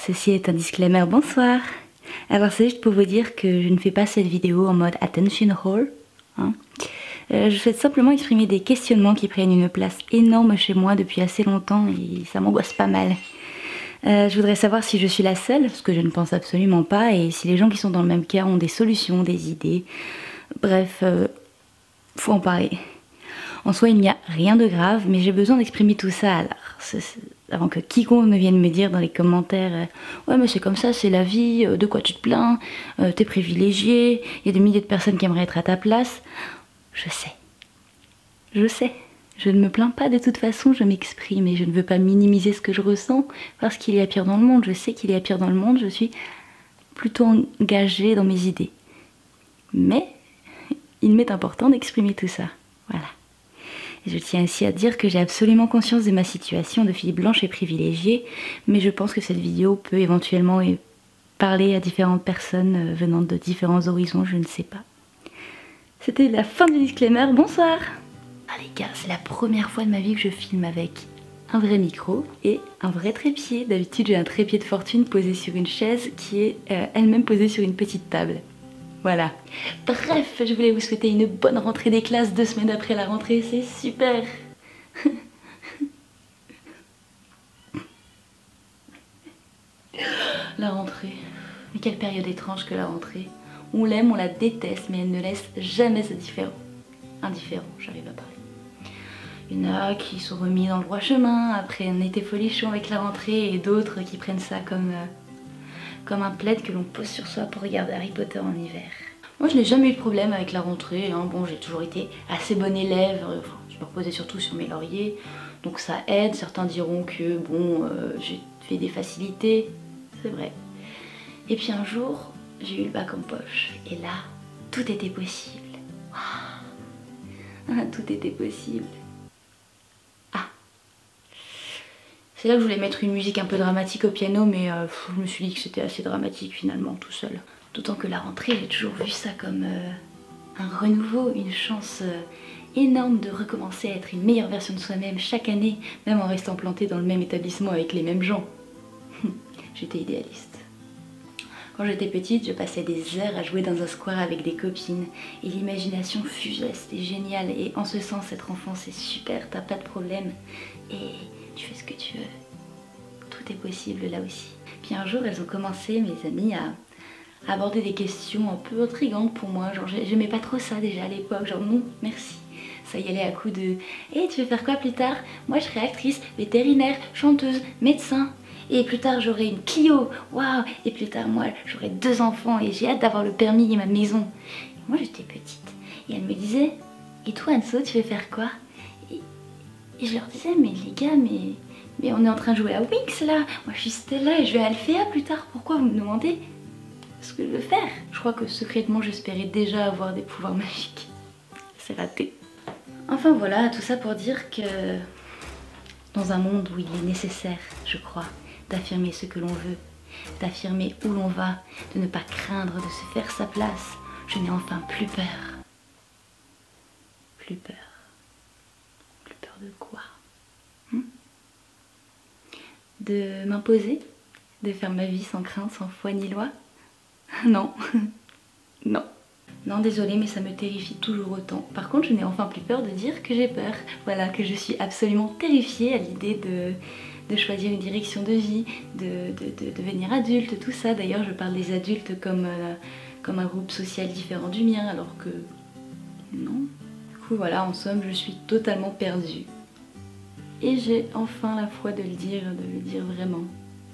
Ceci est un disclaimer, bonsoir. Alors c'est juste pour vous dire que je ne fais pas cette vidéo en mode attention whore. Je souhaite simplement exprimer des questionnements qui prennent une place énorme chez moi depuis assez longtemps et ça m'angoisse pas mal. Je voudrais savoir si je suis la seule, ce que je ne pense absolument pas, et si les gens qui sont dans le même cas ont des solutions, des idées. Bref, faut en parler. En soi, il n'y a rien de grave, mais j'ai besoin d'exprimer tout ça avant que quiconque ne vienne me dire dans les commentaires ouais mais c'est comme ça, c'est la vie, de quoi tu te plains, t'es privilégié, il y a des milliers de personnes qui aimeraient être à ta place. Je sais, je ne me plains pas de toute façon, je m'exprime et je ne veux pas minimiser ce que je ressens parce qu'il y a pire dans le monde, je sais qu'il y a pire dans le monde, je suis plutôt engagée dans mes idées. Mais il m'est important d'exprimer tout ça, voilà. Je tiens aussi à dire que j'ai absolument conscience de ma situation de fille blanche et privilégiée, mais je pense que cette vidéo peut éventuellement parler à différentes personnes venant de différents horizons, je ne sais pas. C'était la fin du disclaimer, bonsoir! Ah les gars, c'est la première fois de ma vie que je filme avec un vrai micro et un vrai trépied. D'habitude j'ai un trépied de fortune posé sur une chaise qui est elle-même posée sur une petite table. Voilà. Bref, je voulais vous souhaiter une bonne rentrée des classes 2 semaines après la rentrée, c'est super. La rentrée. Mais quelle période étrange que la rentrée. On l'aime, on la déteste, mais elle ne laisse jamais indifférent, j'arrive à parler. Il y en a qui sont remis dans le droit chemin après un été folichon avec la rentrée et d'autres qui prennent ça comme un plaid que l'on pose sur soi pour regarder Harry Potter en hiver. Moi je n'ai jamais eu de problème avec la rentrée, hein. Bon, j'ai toujours été assez bonne élève, je me reposais surtout sur mes lauriers, donc ça aide. Certains diront que bon, j'ai fait des facilités, c'est vrai. Et puis un jour, j'ai eu le bac en poche, et là, tout était possible. Tout était possible. C'est là que je voulais mettre une musique un peu dramatique au piano, mais je me suis dit que c'était assez dramatique finalement, tout seul. D'autant que la rentrée, j'ai toujours vu ça comme un renouveau, une chance énorme de recommencer à être une meilleure version de soi-même chaque année, même en restant plantée dans le même établissement avec les mêmes gens. J'étais idéaliste. Quand j'étais petite, je passais des heures à jouer dans un square avec des copines, et l'imagination fusait, c'était génial, et en ce sens, être enfant c'est super, t'as pas de problème, et tu fais ce que tu veux. Tout est possible là aussi. Puis un jour, elles ont commencé, mes amies, à aborder des questions un peu intrigantes pour moi. Genre, j'aimais pas trop ça déjà à l'époque. Genre, non, merci. Ça y allait à coup de « Eh, tu veux faire quoi plus tard? Moi, je serai actrice, vétérinaire, chanteuse, médecin. Et plus tard, j'aurai une Clio. Waouh! Et plus tard, moi, j'aurai 2 enfants et j'ai hâte d'avoir le permis et ma maison. » Et moi, j'étais petite. Et elles me disaient « Et toi, Anso, tu veux faire quoi? » Et je leur disais, mais les gars, mais on est en train de jouer à Winx là. Moi je suis Stella et je vais à Alphéa plus tard. Pourquoi vous me demandez ce que je veux faire? Je crois que secrètement j'espérais déjà avoir des pouvoirs magiques. C'est raté. Enfin voilà, tout ça pour dire que dans un monde où il est nécessaire, je crois, d'affirmer ce que l'on veut, d'affirmer où l'on va, de ne pas craindre de se faire sa place, je n'ai enfin plus peur. Plus peur. De quoi? De m'imposer? De faire ma vie sans crainte, sans foi ni loi? Non. Non. Non, désolée, mais ça me terrifie toujours autant. Par contre, je n'ai enfin plus peur de dire que j'ai peur. Voilà, que je suis absolument terrifiée à l'idée de choisir une direction de vie, de devenir adulte, tout ça. D'ailleurs, je parle des adultes comme un groupe social différent du mien, alors que... non. Du coup voilà, en somme, je suis totalement perdue. Et j'ai enfin la foi de le dire vraiment.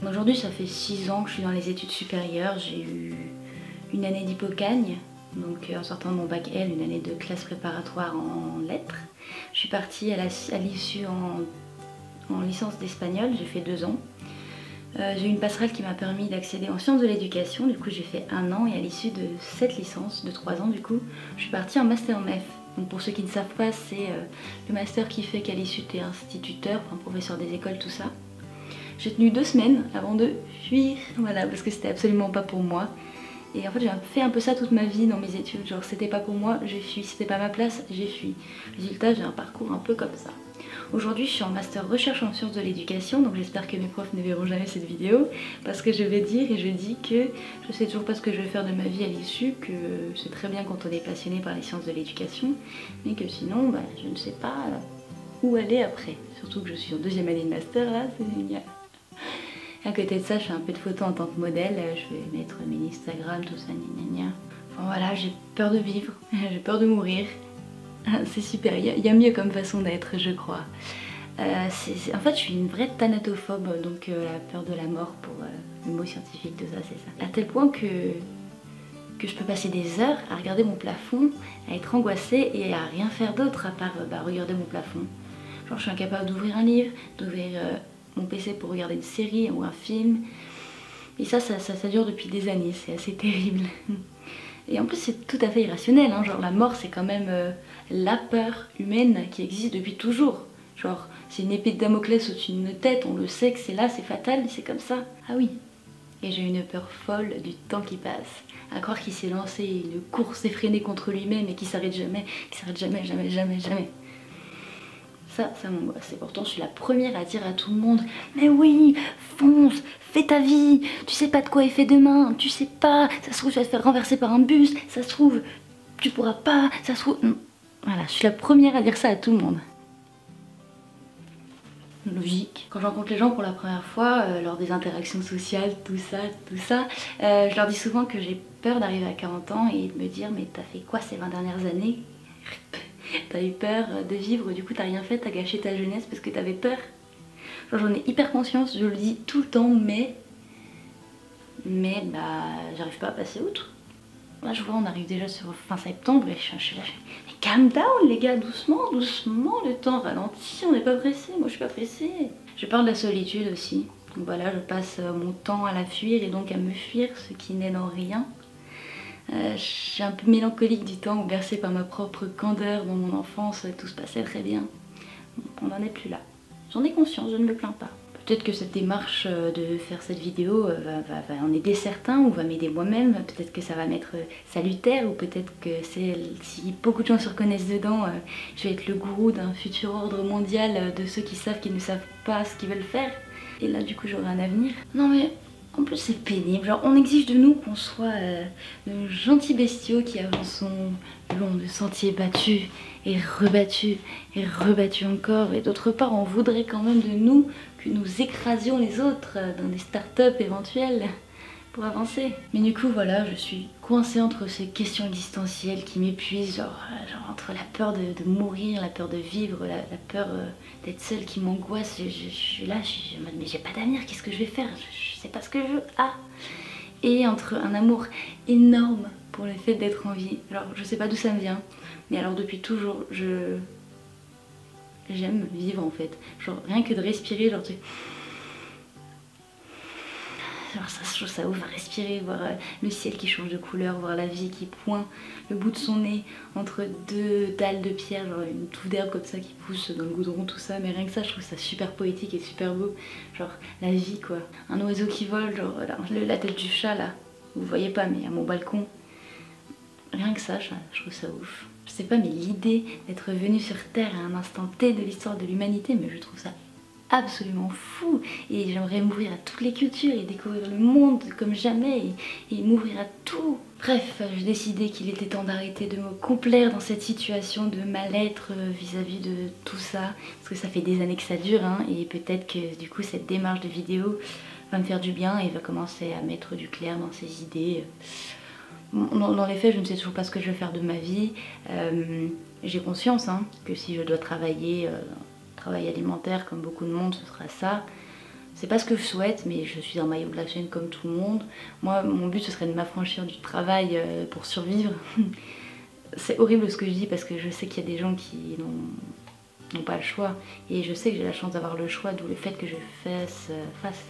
Aujourd'hui, ça fait 6 ans que je suis dans les études supérieures. J'ai eu une année d'hypocagne, donc en sortant de mon bac L, une année de classe préparatoire en lettres. Je suis partie à l'issue en licence d'espagnol, j'ai fait 2 ans. J'ai eu une passerelle qui m'a permis d'accéder en sciences de l'éducation, du coup j'ai fait 1 an et à l'issue de cette licence, de 3 ans du coup, je suis partie en master MEF. Donc pour ceux qui ne savent pas, c'est le master qui fait qu'à l'issue tu es instituteur, enfin professeur des écoles, tout ça. J'ai tenu 2 semaines avant de fuir, voilà, parce que c'était absolument pas pour moi. Et en fait j'ai fait un peu ça toute ma vie dans mes études, genre c'était pas pour moi, j'ai fui, c'était pas ma place, j'ai fui. Résultat, j'ai un parcours un peu comme ça. Aujourd'hui je suis en master recherche en sciences de l'éducation, donc j'espère que mes profs ne verront jamais cette vidéo, parce que je vais dire et je dis que je sais toujours pas ce que je vais faire de ma vie à l'issue, que c'est très bien quand on est passionné par les sciences de l'éducation, mais que sinon bah, je ne sais pas où aller après. Surtout que je suis en 2e année de master là, c'est génial. À côté de ça, je fais un peu de photos en tant que modèle, je vais mettre mes Instagram, tout ça, gna gna gna. Enfin voilà, j'ai peur de vivre, j'ai peur de mourir. C'est super, il y a mieux comme façon d'être, je crois. En fait, je suis une vraie thanatophobe, donc la peur de la mort pour le mot scientifique, tout ça, c'est ça. À tel point que je peux passer des heures à regarder mon plafond, à être angoissée et à rien faire d'autre à part regarder mon plafond. Genre, je suis incapable d'ouvrir un livre, d'ouvrir mon PC pour regarder une série ou un film. Et ça dure depuis des années, c'est assez terrible. Et en plus c'est tout à fait irrationnel, hein. Genre la mort c'est quand même la peur humaine qui existe depuis toujours. Genre c'est une épée de Damoclès au-dessus de nos têtes, on le sait que c'est là, c'est fatal, c'est comme ça. Ah oui. Et j'ai une peur folle du temps qui passe. À croire qu'il s'est lancé une course effrénée contre lui-même et qu'il s'arrête jamais, jamais, jamais, jamais. Ça m'angoisse. Et pourtant je suis la première à dire à tout le monde: mais oui, fonce, fais ta vie, tu sais pas de quoi est fait demain, tu sais pas, ça se trouve tu vas te faire renverser par un bus, ça se trouve tu pourras pas, ça se trouve... Voilà, je suis la première à dire ça à tout le monde. Logique. Quand je rencontre les gens pour la première fois, lors des interactions sociales, tout ça, je leur dis souvent que j'ai peur d'arriver à 40 ans et de me dire: mais t'as fait quoi ces 20 dernières années? T'as eu peur de vivre, du coup t'as rien fait, t'as gâché ta jeunesse parce que t'avais peur. Genre j'en ai hyper conscience, je le dis tout le temps, mais bah j'arrive pas à passer outre. Là je vois on arrive déjà sur fin septembre et je suis là, mais calm down les gars, doucement, doucement, le temps ralentit, on n'est pas pressé, moi je suis pas pressée. Je parle de la solitude aussi, donc voilà, je passe mon temps à la fuir et donc à me fuir, ce qui n'aide en rien. Je suis un peu mélancolique du temps, bercée par ma propre candeur dans mon enfance, tout se passait très bien. On n'en est plus là. J'en ai conscience, je ne me plains pas. Peut-être que cette démarche de faire cette vidéo va en aider certains ou va m'aider moi-même. Peut-être que ça va m'être salutaire ou peut-être que si beaucoup de gens se reconnaissent dedans, je vais être le gourou d'un futur ordre mondial de ceux qui savent qu'ils ne savent pas ce qu'ils veulent faire. Et là du coup j'aurai un avenir. Non mais... en plus c'est pénible, genre on exige de nous qu'on soit de gentils bestiaux qui avançons le long de sentiers battus et rebattus encore, et d'autre part on voudrait quand même de nous que nous écrasions les autres dans des startups éventuelles pour avancer. Mais du coup voilà, je suis coincée entre ces questions existentielles qui m'épuisent, genre entre la peur de mourir, la peur de vivre, la peur d'être seule qui m'angoisse. Je suis là, je me dis mais j'ai pas d'avenir, qu'est-ce que je vais faire, je sais pas ce que je veux. Ah. Et entre un amour énorme pour le fait d'être en vie. Alors je sais pas d'où ça me vient, mais alors depuis toujours j'aime vivre en fait. Genre rien que de respirer, genre tu... Alors ça, je trouve ça ouf à respirer, voir le ciel qui change de couleur, voir la vie qui pointe le bout de son nez entre deux dalles de pierre, genre une touffe d'herbe comme ça qui pousse dans le goudron, tout ça. Mais rien que ça, je trouve ça super poétique et super beau. Genre la vie quoi. Un oiseau qui vole, genre la tête du chat là. Vous voyez pas mais à mon balcon. Rien que ça, je trouve ça ouf. Je sais pas mais l'idée d'être venu sur Terre à un instant T de l'histoire de l'humanité, mais je trouve ça absolument fou, et j'aimerais m'ouvrir à toutes les cultures et découvrir le monde comme jamais et m'ouvrir à tout. Bref, j'ai décidé qu'il était temps d'arrêter de me complaire dans cette situation de mal-être vis-à-vis de tout ça, parce que ça fait des années que ça dure, hein, et peut-être que du coup cette démarche de vidéo va me faire du bien et va commencer à mettre du clair dans ses idées. Dans les faits, je ne sais toujours pas ce que je vais faire de ma vie. J'ai conscience hein, que si je dois travail alimentaire comme beaucoup de monde, ce sera ça. C'est pas ce que je souhaite, mais je suis un maillot de la chaîne comme tout le monde. Moi, mon but ce serait de m'affranchir du travail pour survivre. C'est horrible ce que je dis parce que je sais qu'il y a des gens qui n'ont pas le choix. Et je sais que j'ai la chance d'avoir le choix, d'où le fait que je fasse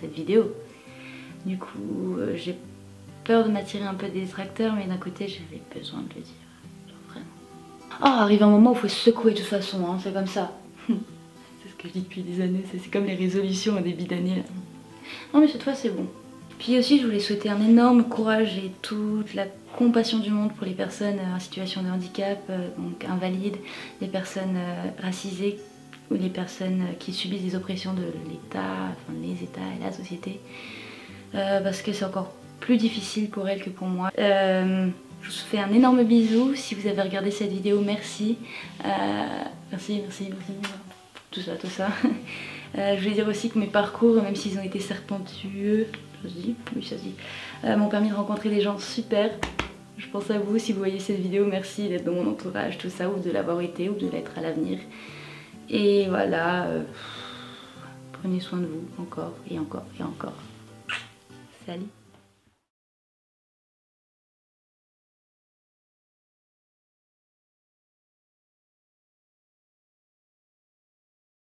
cette vidéo. Du coup, j'ai peur de m'attirer un peu des détracteurs, mais d'un côté, j'avais besoin de le dire. Genre vraiment. Oh, arrive un moment où il faut se secouer de toute façon, hein, c'est comme ça. Que je dis depuis des années, c'est comme les résolutions au début d'année là. Non mais cette fois c'est bon. Puis aussi je voulais souhaiter un énorme courage et toute la compassion du monde pour les personnes en situation de handicap, donc invalides, les personnes racisées ou les personnes qui subissent des oppressions de l'État, enfin les États et la société, parce que c'est encore plus difficile pour elles que pour moi. Je vous fais un énorme bisou. Si vous avez regardé cette vidéo, merci. Merci, tout ça. Je voulais dire aussi que mes parcours, même s'ils ont été serpentueux, ça se dit, oui ça se dit, m'ont permis de rencontrer des gens super. Je pense à vous, si vous voyez cette vidéo, merci d'être dans mon entourage, tout ça, ou de l'avoir été, ou de l'être à l'avenir. Et voilà, prenez soin de vous, encore et encore et encore. Salut!